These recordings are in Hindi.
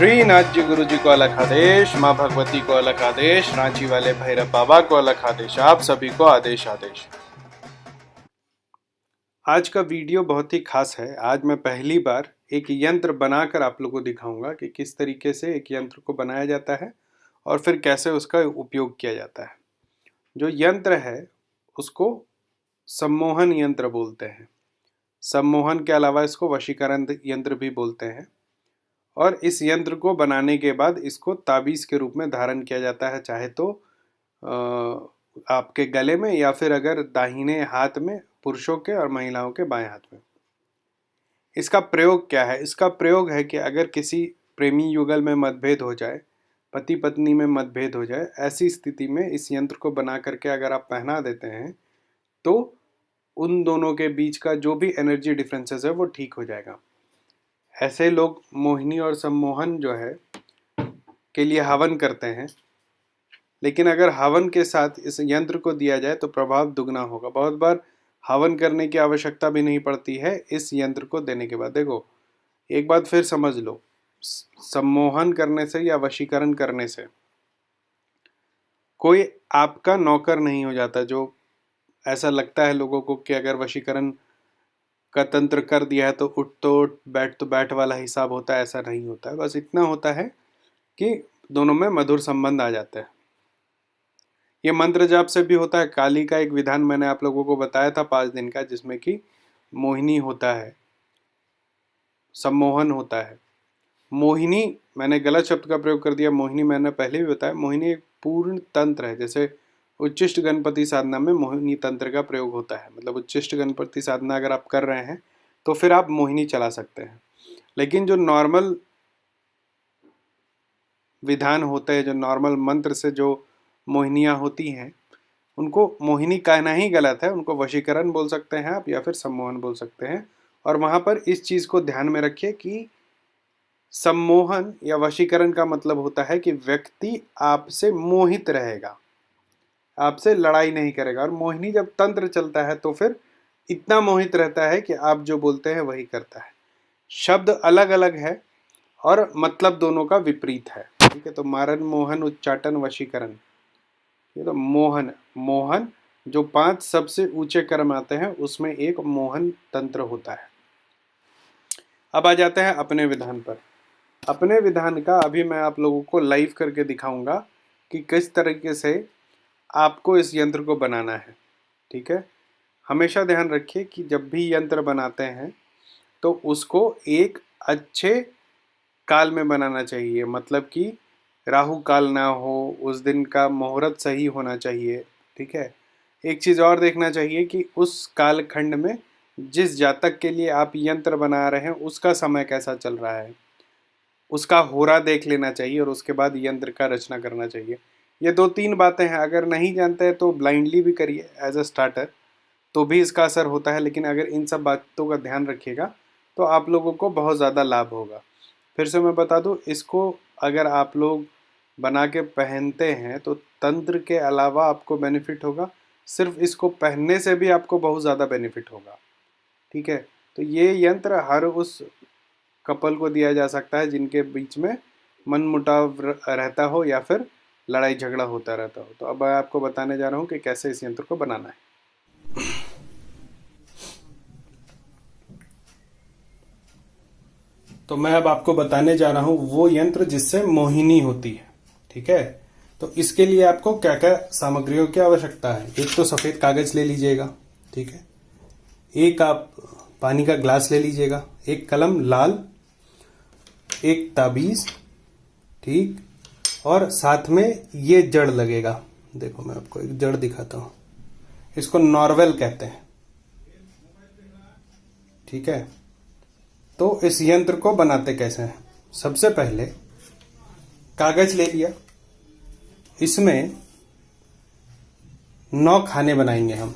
श्री नाथ जी गुरु जी को अलग आदेश, माँ भगवती को अलग आदेश, रांची वाले भैरव बाबा को अलग आदेश, आप सभी को आदेश आदेश। आज का वीडियो बहुत ही खास है। आज मैं पहली बार एक यंत्र बनाकर आप लोगों को दिखाऊंगा कि किस तरीके से एक यंत्र को बनाया जाता है और फिर कैसे उसका उपयोग किया जाता है। जो यंत्र है उसको सम्मोहन यंत्र बोलते हैं। सम्मोहन के अलावा इसको वशीकरण यंत्र भी बोलते हैं। और इस यंत्र को बनाने के बाद इसको ताबीज़ के रूप में धारण किया जाता है, चाहे तो आपके गले में या फिर अगर दाहिने हाथ में, पुरुषों के और महिलाओं के बाएं हाथ में। इसका प्रयोग क्या है? इसका प्रयोग है कि अगर किसी प्रेमी युगल में मतभेद हो जाए, पति पत्नी में मतभेद हो जाए, ऐसी स्थिति में इस यंत्र को बना करके अगर आप पहना देते हैं तो उन दोनों के बीच का जो भी एनर्जी डिफरेंसेस है वो ठीक हो जाएगा। ऐसे लोग मोहिनी और सम्मोहन जो है के लिए हवन करते हैं, लेकिन अगर हवन के साथ इस यंत्र को दिया जाए तो प्रभाव दुगना होगा। बहुत बार हवन करने की आवश्यकता भी नहीं पड़ती है इस यंत्र को देने के बाद। देखो, एक बात फिर समझ लो, सम्मोहन करने से या वशीकरण करने से कोई आपका नौकर नहीं हो जाता। जो ऐसा लगता है लोगों को कि अगर वशीकरण का तंत्र कर दिया है तो उठ तो बैठ वाला हिसाब होता है, ऐसा नहीं होता है। बस इतना होता है कि दोनों में मधुर संबंध आ जाते हैं। ये मंत्र जाप से भी होता है। काली का एक विधान मैंने आप लोगों को बताया था 5 दिन का, जिसमें कि मोहिनी होता है, सम्मोहन होता है। मोहिनी, मैंने गलत शब्द का प्रयोग कर दिया। मोहिनी मैंने पहले भी बताया, मोहिनी एक पूर्ण तंत्र है। जैसे उच्चिष्ट गणपति साधना में मोहिनी तंत्र का प्रयोग होता है। मतलब उच्चिष्ट गणपति साधना अगर आप कर रहे हैं तो फिर आप मोहिनी चला सकते हैं। लेकिन जो नॉर्मल विधान होते हैं, जो नॉर्मल मंत्र से जो मोहिनियाँ होती हैं, उनको मोहिनी कहना ही गलत है। उनको वशीकरण बोल सकते हैं आप, या फिर सम्मोहन बोल सकते हैं। और वहाँ पर इस चीज़ को ध्यान में रखिए कि सम्मोहन या वशीकरण का मतलब होता है कि व्यक्ति आपसे मोहित रहेगा, आपसे लड़ाई नहीं करेगा। और मोहिनी जब तंत्र चलता है तो फिर इतना मोहित रहता है कि आप जो बोलते हैं वही करता है। शब्द अलग अलग है और मतलब दोनों का विपरीत है। ठीक है, तो मारन, मोहन, उच्चाटन, वशीकरण, ये तो मोहन। मोहन जो 5 सबसे ऊंचे कर्म आते हैं उसमें एक मोहन तंत्र होता है। अब आ जाते हैं अपने विधान पर। अपने विधान का अभी मैं आप लोगों को लाइव करके दिखाऊंगा कि किस तरीके से आपको इस यंत्र को बनाना है। ठीक है, हमेशा ध्यान रखिए कि जब भी यंत्र बनाते हैं तो उसको एक अच्छे काल में बनाना चाहिए। मतलब कि राहु काल ना हो, उस दिन का मुहूर्त सही होना चाहिए। ठीक है, एक चीज़ और देखना चाहिए कि उस कालखंड में जिस जातक के लिए आप यंत्र बना रहे हैं उसका समय कैसा चल रहा है, उसका होरा देख लेना चाहिए और उसके बाद यंत्र का रचना करना चाहिए। ये 2-3 बातें हैं। अगर नहीं जानते हैं तो ब्लाइंडली भी करिए एज अ स्टार्टर, तो भी इसका असर होता है। लेकिन अगर इन सब बातों का ध्यान रखिएगा तो आप लोगों को बहुत ज़्यादा लाभ होगा। फिर से मैं बता दूं, इसको अगर आप लोग बना के पहनते हैं तो तंत्र के अलावा आपको बेनिफिट होगा। सिर्फ इसको पहनने से भी आपको बहुत ज़्यादा बेनिफिट होगा। ठीक है, तो ये यंत्र हर उस कपल को दिया जा सकता है जिनके बीच में मनमुटाव रहता हो या फिर लड़ाई झगड़ा होता रहता हो। तो अब मैं आपको बताने जा रहा हूँ कि कैसे इस यंत्र को बनाना है। तो मैं अब आपको बताने जा रहा हूं वो यंत्र जिससे मोहिनी होती है। ठीक है, तो इसके लिए आपको क्या क्या सामग्रियों की आवश्यकता है। एक तो सफेद कागज ले लीजिएगा। ठीक है, एक आप पानी का ग्लास ले लीजिएगा, एक कलम लाल, एक ताबीज, ठीक, और साथ में ये जड़ लगेगा। देखो मैं आपको एक जड़ दिखाता हूं, इसको नॉर्वेल कहते हैं। ठीक है, तो इस यंत्र को बनाते कैसे हैं? सबसे पहले कागज ले लिया, इसमें 9 खाने बनाएंगे हम।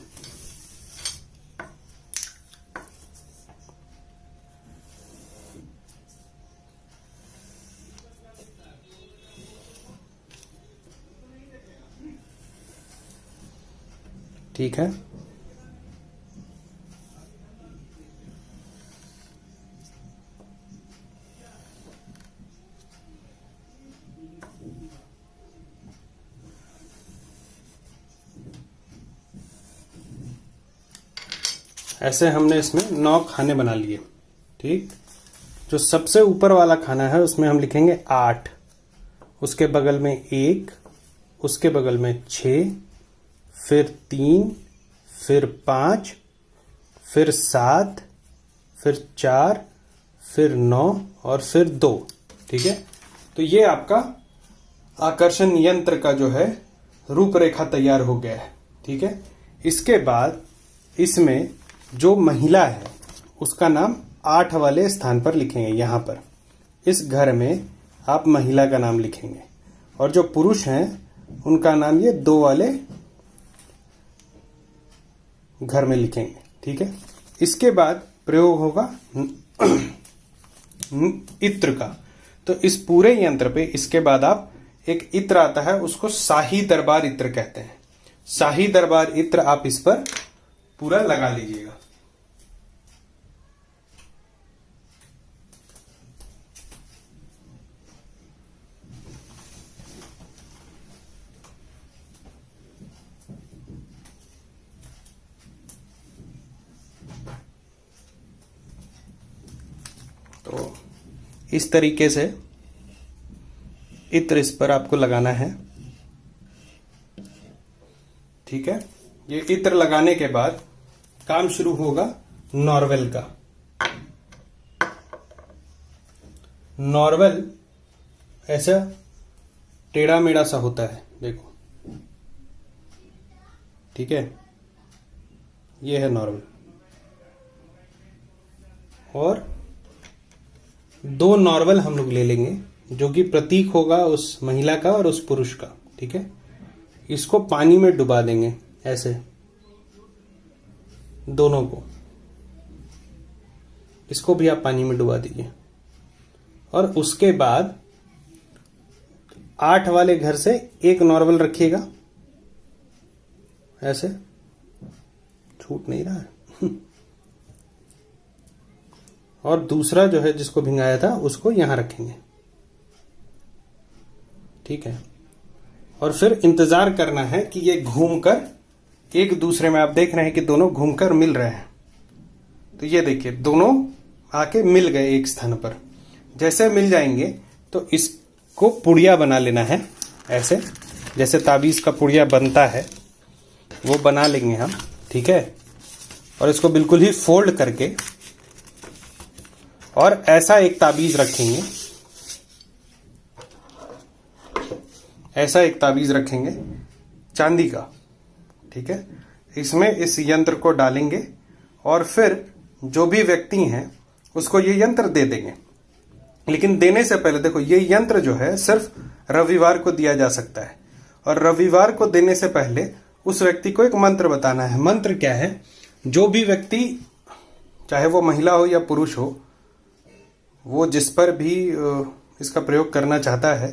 ठीक है, ऐसे हमने इसमें 9 खाने बना लिए। ठीक, जो सबसे ऊपर वाला खाना है उसमें हम लिखेंगे 8, उसके बगल में 1, उसके बगल में 6, फिर 3, फिर 5, फिर 7, फिर 4, फिर 9 और फिर 2। ठीक है, तो ये आपका आकर्षण यंत्र का जो है रूपरेखा तैयार हो गया है। ठीक है, इसके बाद इसमें जो महिला है उसका नाम 8 वाले स्थान पर लिखेंगे। यहाँ पर इस घर में आप महिला का नाम लिखेंगे, और जो पुरुष हैं उनका नाम ये 2 वाले घर में लिखेंगे। ठीक है, इसके बाद प्रयोग होगा इत्र का। तो इस पूरे यंत्र पे इसके बाद आप एक इत्र आता है, उसको शाही दरबार इत्र कहते हैं। शाही दरबार इत्र आप इस पर पूरा लगा लीजिएगा। तो इस तरीके से इत्र इस पर आपको लगाना है। ठीक है, ये इत्र लगाने के बाद काम शुरू होगा नॉर्वेल का। नॉर्वेल ऐसा टेढ़ा मेढ़ा सा होता है, देखो। ठीक है, ये है नॉर्वेल, और 2 नॉर्वेल हम लोग ले लेंगे जो कि प्रतीक होगा उस महिला का और उस पुरुष का। ठीक है, इसको पानी में डुबा देंगे ऐसे, दोनों को। इसको भी आप पानी में डुबा दीजिए, और उसके बाद 8 वाले घर से एक नॉर्वेल रखिएगा, ऐसे। छूट नहीं रहा है और दूसरा जो है जिसको भिंगाया था उसको यहां रखेंगे। ठीक है, और फिर इंतजार करना है कि ये घूमकर एक दूसरे में, आप देख रहे हैं कि दोनों घूमकर मिल रहे हैं। तो ये देखिए, दोनों आके मिल गए एक स्थान पर। जैसे मिल जाएंगे तो इसको पुड़िया बना लेना है, ऐसे जैसे ताबीज का पुड़िया बनता है वो बना लेंगे हम। ठीक है, और इसको बिल्कुल ही फोल्ड करके और ऐसा एक ताबीज रखेंगे, ऐसा एक ताबीज रखेंगे चांदी का। ठीक है, इसमें इस यंत्र को डालेंगे और फिर जो भी व्यक्ति हैं उसको ये यंत्र दे देंगे। लेकिन देने से पहले देखो, ये यंत्र जो है सिर्फ रविवार को दिया जा सकता है, और रविवार को देने से पहले उस व्यक्ति को एक मंत्र बताना है। मंत्र क्या है? जो भी व्यक्ति, चाहे वो महिला हो या पुरुष हो, वो जिस पर भी इसका प्रयोग करना चाहता है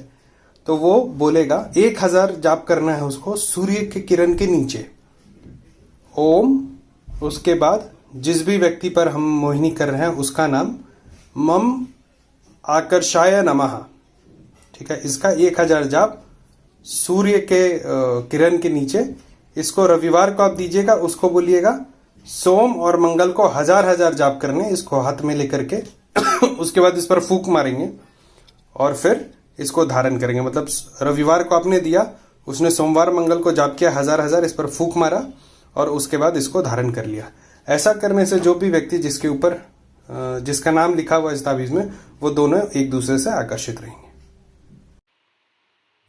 तो वो बोलेगा, 1000 जाप करना है उसको सूर्य की किरण के नीचे, ओम। उसके बाद जिस भी व्यक्ति पर हम मोहिनी कर रहे हैं उसका नाम मम आकर्षाय नमः। ठीक है, इसका 1000 जाप सूर्य के किरण के नीचे। इसको रविवार को आप दीजिएगा, उसको बोलिएगा सोम और मंगल को 1000 जाप करने, इसको हाथ में लेकर के उसके बाद इस पर फूंक मारेंगे और फिर इसको धारण करेंगे। मतलब रविवार को आपने दिया, उसने सोमवार मंगल को जाप किया, 1000 इस पर फूंक मारा और उसके बाद इसको धारण कर लिया। ऐसा करने से जो भी व्यक्ति जिसके ऊपर जिसका नाम लिखा हुआ इस ताबीज में, वो दोनों एक दूसरे से आकर्षित रहेंगे।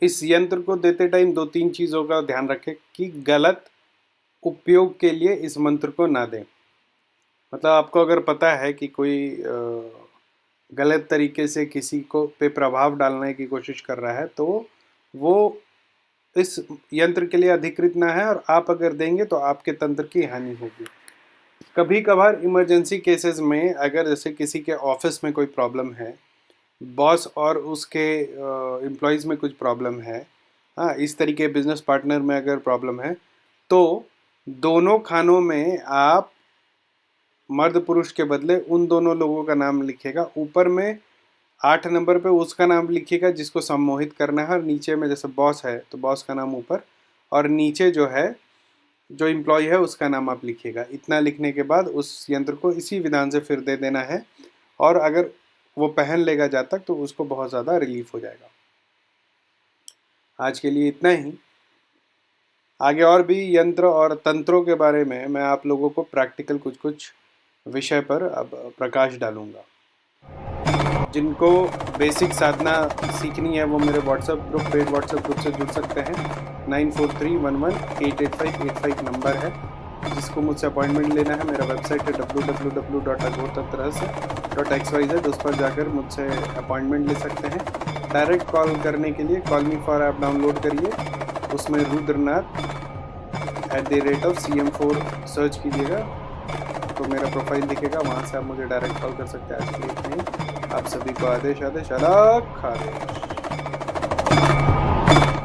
इस यंत्र को देते टाइम 2-3 चीजों का ध्यान रखें कि गलत उपयोग के लिए इस मंत्र को ना दें। मतलब आपको अगर पता है कि कोई गलत तरीके से किसी को पे प्रभाव डालने की कोशिश कर रहा है, तो वो इस यंत्र के लिए अधिकृत ना है, और आप अगर देंगे तो आपके तंत्र की हानि होगी। कभी कभार इमरजेंसी केसेस में, अगर जैसे किसी के ऑफिस में कोई प्रॉब्लम है, बॉस और उसके एम्प्लॉयज़ में कुछ प्रॉब्लम है, हाँ, इस तरीके बिजनेस पार्टनर में अगर प्रॉब्लम है, तो दोनों खानों में आप मर्द पुरुष के बदले उन दोनों लोगों का नाम लिखिएगा। ऊपर में 8 नंबर पे उसका नाम लिखिएगा जिसको सम्मोहित करना है, और नीचे में जैसे बॉस है तो बॉस का नाम ऊपर, और नीचे जो है जो एम्प्लॉय है उसका नाम आप लिखिएगा। इतना लिखने के बाद उस यंत्र को इसी विधान से फिर दे देना है, और अगर वो पहन लेगा जातक तो उसको बहुत ज़्यादा रिलीफ हो जाएगा। आज के लिए इतना ही। आगे और भी यंत्र और तंत्रों के बारे में मैं आप लोगों को प्रैक्टिकल कुछ कुछ विषय पर अब प्रकाश डालूंगा। जिनको बेसिक साधना सीखनी है वो मेरे WhatsApp group, paid WhatsApp group से जुड़ सकते हैं। 9431188585 नंबर है, जिसको मुझसे अपॉइंटमेंट लेना है। मेरा वेबसाइट है www.aghortantrahasya.xyz, उस पर जाकर मुझसे अपॉइंटमेंट ले सकते हैं। डायरेक्ट कॉल करने के लिए call me for app download करिए, उसमें rudranath@CM4 सर्च कीजिएगा तो मेरा प्रोफाइल दिखेगा, वहाँ से आप मुझे डायरेक्ट कॉल कर सकते हैं। आज के लिए इतना ही। आप सभी को आदेश आदेश अलग आदेश।